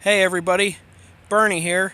Hey everybody, Bernie here.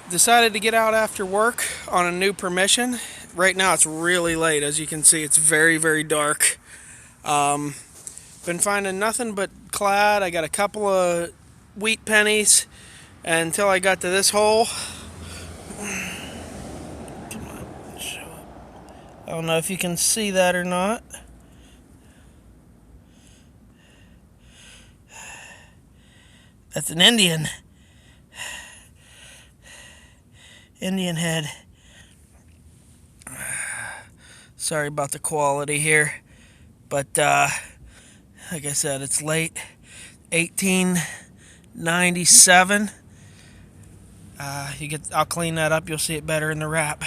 Decided to get out after work on a new permission. Right now it's really late, as you can see. It's very, very dark. Been finding nothing but clad. I got a couple of wheat pennies until I got to this hole. I don't know if you can see that or not. That's an Indian head. Sorry about the quality here, but like I said, it's late. 1897. I'll clean that up. You'll see it better in the wrap.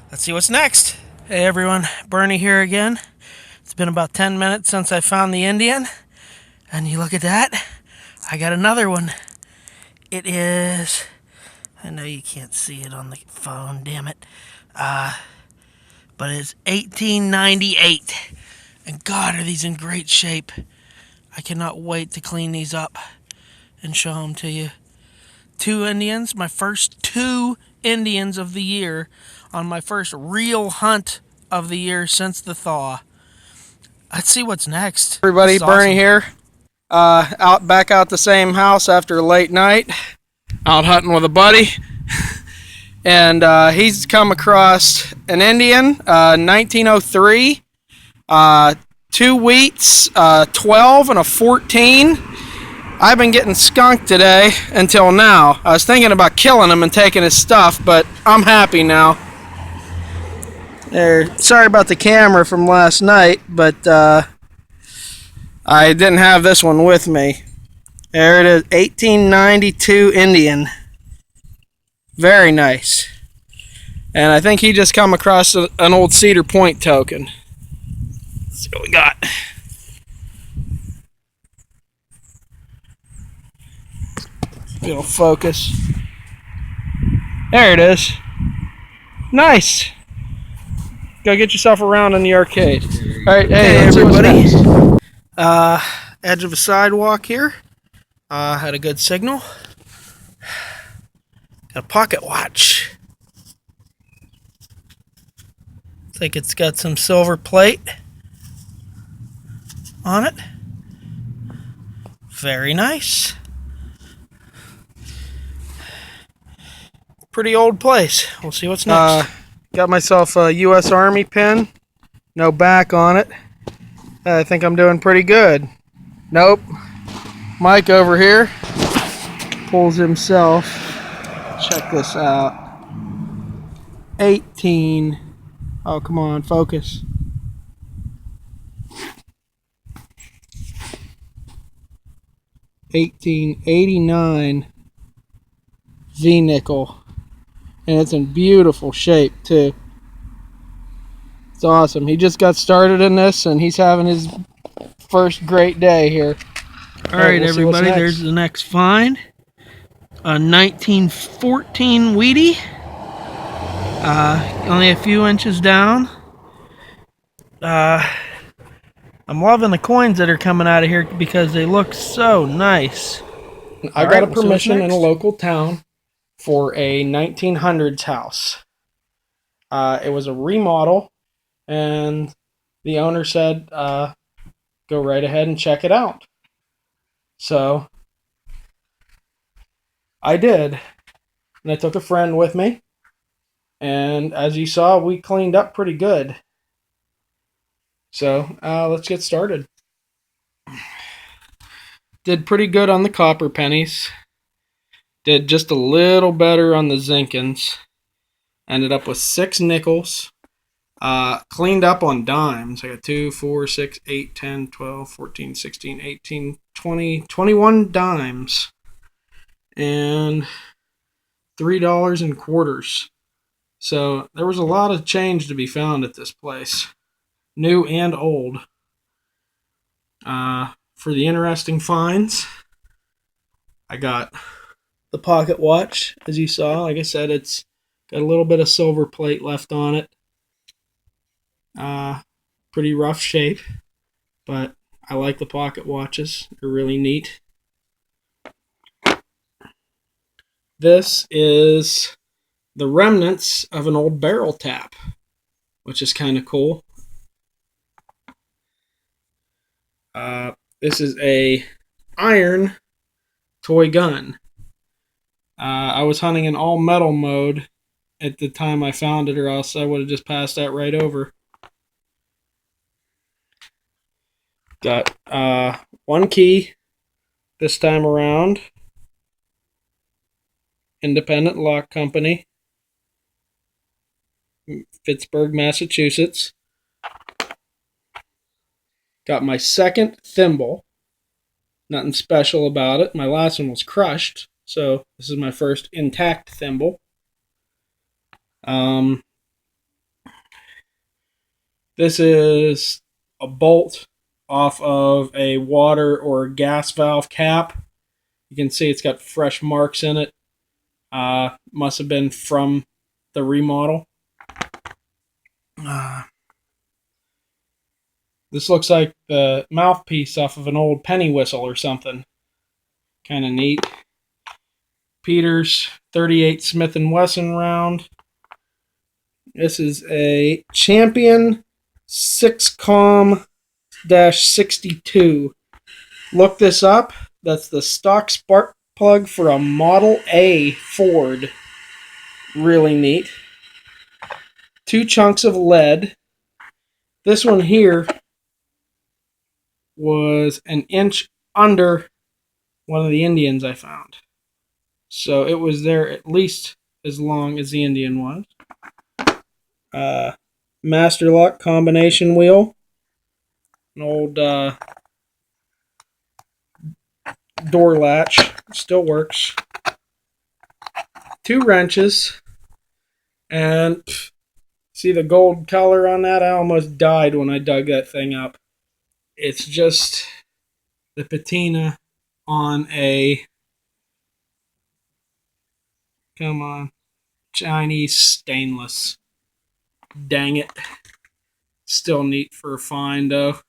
Let's see what's next. Hey everyone, Bernie here again. It's been about 10 minutes since I found the Indian, and you look at that. I got another one. It is. I know you can't see it on the phone. Damn it. But it's 1898. And God, are these in great shape. I cannot wait to clean these up and show them to you. Two Indians, my first two Indians of the year on my first real hunt of the year since the thaw. Let's see what's next. Everybody, Bernie here. Back out the same house after a late night. Out hunting with a buddy. And he's come across an Indian, 1903. Two wheats, 12 and a 14. I've been getting skunked today until now. I was thinking about killing him and taking his stuff, but I'm happy now. Sorry about the camera from last night, but I didn't have this one with me. There it is, 1892 Indian. Very nice. And I think he just come across an old Cedar Point token. Let's see what we got. It'll focus. There it is. Nice. Go get yourself around in the arcade. All right, hey everybody. Edge of a sidewalk here. Had a good signal. Got a pocket watch. Looks like it's got some silver plate on it. Very nice. Pretty old place. We'll see what's next. Got myself a U.S. Army pin. No back on it. I think I'm doing pretty good. Nope. Mike over here pulls himself. Check this out. 18. Oh, come on, focus. $18.89 V-nickel. And it's in beautiful shape, too. It's awesome. He just got started in this, and he's having his first great day here. All right, we'll everybody, there's the next find. A 1914 Wheatie. Only a few inches down. I'm loving the coins that are coming out of here because they look so nice. I got a permission in a local town for a 1900s house. It was a remodel, and the owner said, go right ahead and check it out. So I did, and I took a friend with me, and as you saw, we cleaned up pretty good. So let's get started. Did pretty good on the copper pennies. Did just a little better on the Zinkins. Ended up with 6 nickels. Cleaned up on dimes. I got 2, 4, 6, 8, 10, 12, 14, 16, 18, 20, 21 dimes. And $3 in quarters. So there was a lot of change to be found at this place. New and old. For the interesting finds, I got the pocket watch, as you saw. Like I said, it's got a little bit of silver plate left on it. Pretty rough shape, but I like the pocket watches. They're really neat. This is the remnants of an old barrel tap, which is kind of cool. This is a iron toy gun. I was hunting in all metal mode at the time I found it, or else I would have just passed that right over. Got one key this time around. Independent Lock Company, Pittsburgh, Massachusetts. Got my second thimble. Nothing special about it. My last one was crushed, so this is my first intact thimble. This is a bolt off of a water or gas valve cap. You can see it's got fresh marks in it. Must have been from the remodel. This looks like the mouthpiece off of an old penny whistle or something. Kind of neat. Peters 38 Smith & Wesson round. This is a Champion 6COM-62. Look this up. That's the stock spark plug for a Model A Ford. Really neat. 2 chunks of lead. This one here was an inch under one of the Indians I found. So it was there at least as long as the Indian was. Master lock combination wheel. An old door latch. Still works. 2 wrenches. And see the gold color on that? I almost died when I dug that thing up. It's just the patina on a, come on, Chinese stainless. Dang it. Still neat for a find, though.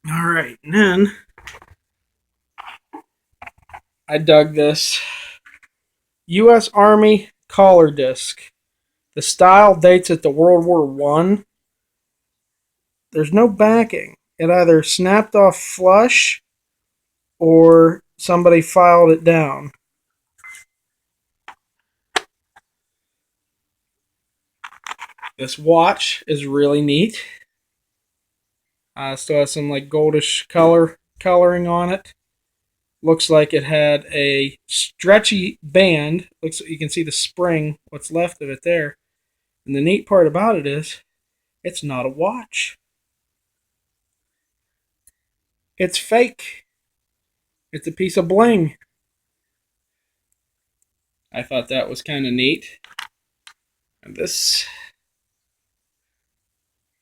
Alright, and then I dug this U.S. Army collar disc. The style dates at the World War I. There's no backing. It either snapped off flush or somebody filed it down. This watch is really neat. Still has some like goldish coloring on it. Looks like it had a stretchy band. Looks like you can see the spring, what's left of it there. And the neat part about it is, it's not a watch. It's fake. It's a piece of bling. I thought that was kind of neat. And this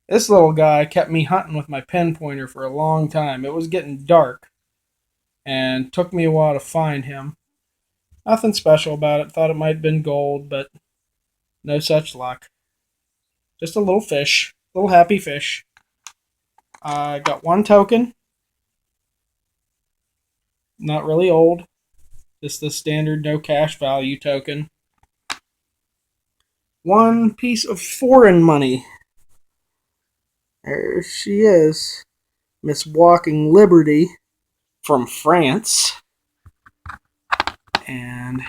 little guy kept me hunting with my pinpointer for a long time. It was getting dark and took me a while to find him. Nothing special about it. Thought it might have been gold, but no such luck. Just a little fish. Little happy fish. I got 1 token. Not really old. Just the standard no cash value token. 1 piece of foreign money. There she is. Miss Walking Liberty from France. And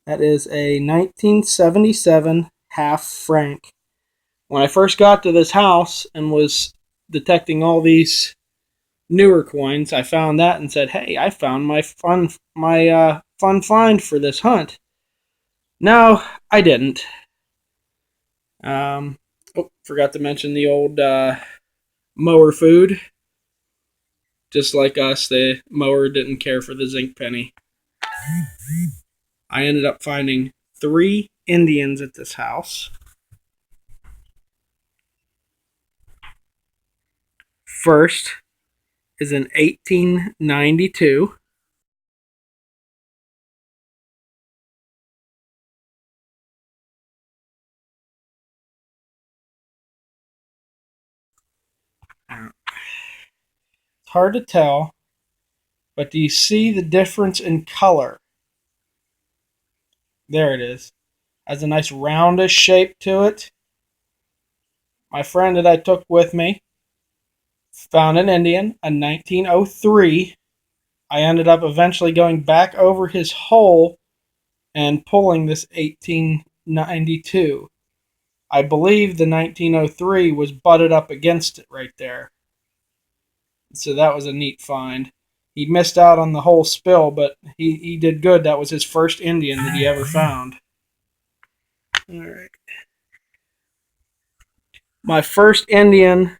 that is a 1977 half franc. When I first got to this house and was detecting all these newer coins, I found that and said, "Hey, I found my fun find for this hunt." No, I didn't. Forgot to mention the old mower food. Just like us, the mower didn't care for the zinc penny. I ended up finding 3 Indians at this house. First is in 1892. It's hard to tell, but do you see the difference in color There it is. Has a nice roundish shape to it. My friend that I took with me found an Indian, a 1903. I ended up eventually going back over his hole and pulling this 1892. I believe the 1903 was butted up against it right there. So that was a neat find. He missed out on the whole spill, but he did good. That was his first Indian that he ever found. All right. My first Indian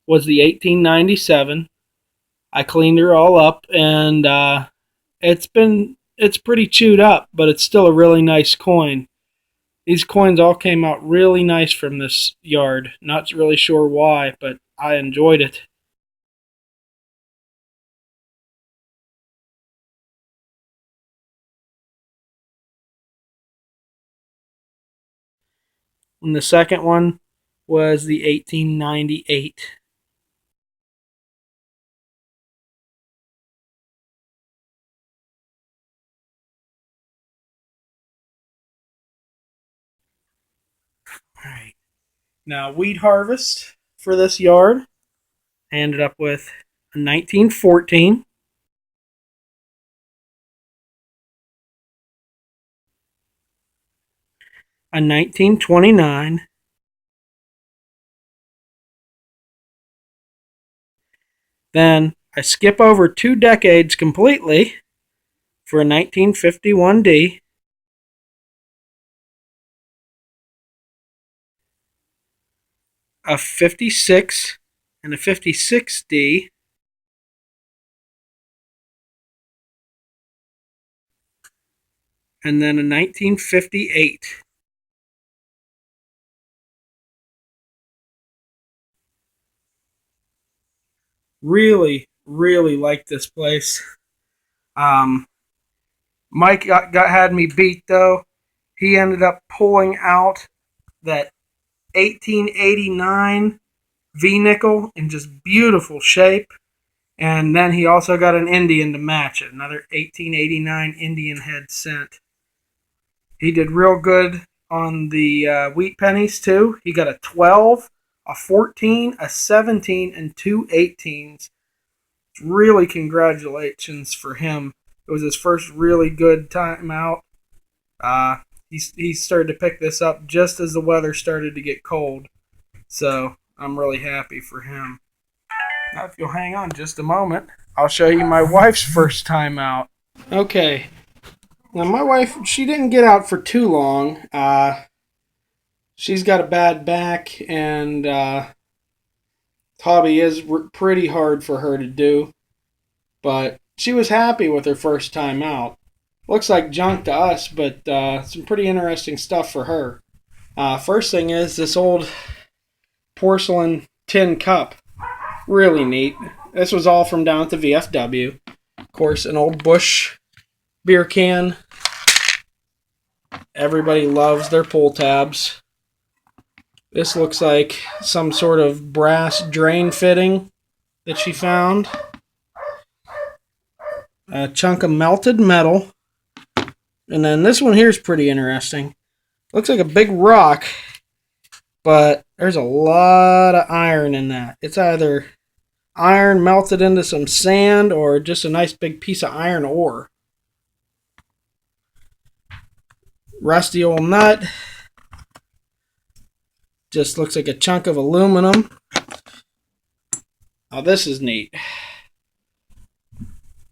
was the 1897. I cleaned her all up, and it's pretty chewed up, but it's still a really nice coin. These coins all came out really nice from this yard. Not really sure why, but I enjoyed it. And the second one was the 1898. All right. Now, weed harvest for this yard, I ended up with a 1914, a 1929, then I skip over 2 decades completely for a 1951D, a 56 and a 56D, and then a 1958. Really like this place. Mike had me beat though. He ended up pulling out that 1889 V nickel in just beautiful shape. And then he also got an Indian to match it, another 1889 Indian head cent. He did real good on the wheat pennies too. He got a 12, a 14, a 17, and two 18s. Really congratulations for him. It was his first really good time out. He started to pick this up just as the weather started to get cold. So I'm really happy for him. Now, if you'll hang on just a moment, I'll show you my wife's first time out. Okay. Now, my wife, she didn't get out for too long. She's got a bad back, and hobby is pretty hard for her to do. But she was happy with her first time out. Looks like junk to us, but some pretty interesting stuff for her. First thing is this old porcelain tin cup. Really neat. This was all from down at the VFW. Of course, an old Busch beer can. Everybody loves their pull tabs. This looks like some sort of brass drain fitting that she found. A chunk of melted metal. And then this one here is pretty interesting. Looks like a big rock, but there's a lot of iron in that. It's either iron melted into some sand or just a nice big piece of iron ore. Rusty old nut. Just looks like a chunk of aluminum. Oh, this is neat.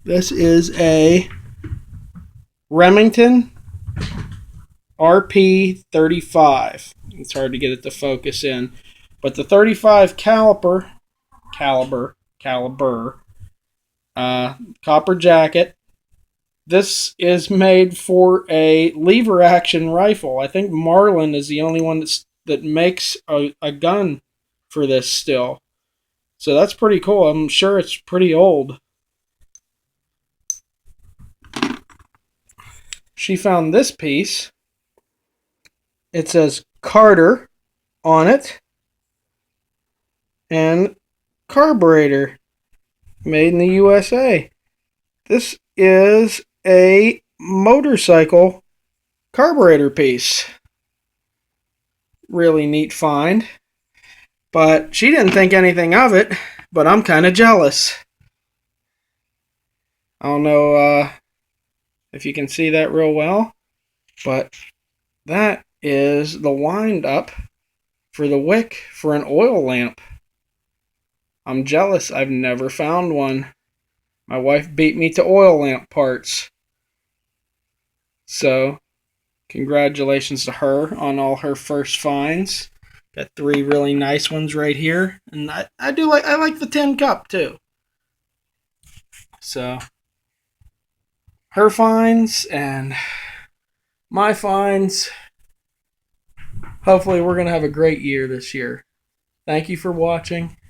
This is a Remington RP 35. It's hard to get it to focus in. But the 35 caliber, copper jacket. This is made for a lever action rifle. I think Marlin is the only one that makes a gun for this still. So that's pretty cool. I'm sure it's pretty old. She found this piece. It says Carter on it. And carburetor. Made in the USA. This is a motorcycle carburetor piece. Really neat find. But she didn't think anything of it, but I'm kind of jealous. I don't know if you can see that real well, but that is the wind up for the wick for an oil lamp. I'm jealous. I've never found one. My wife beat me to oil lamp parts. So, congratulations to her on all her first finds. Got 3 really nice ones right here. And I like the tin cup too. So, her finds and my finds. Hopefully we're going to have a great year this year. Thank you for watching.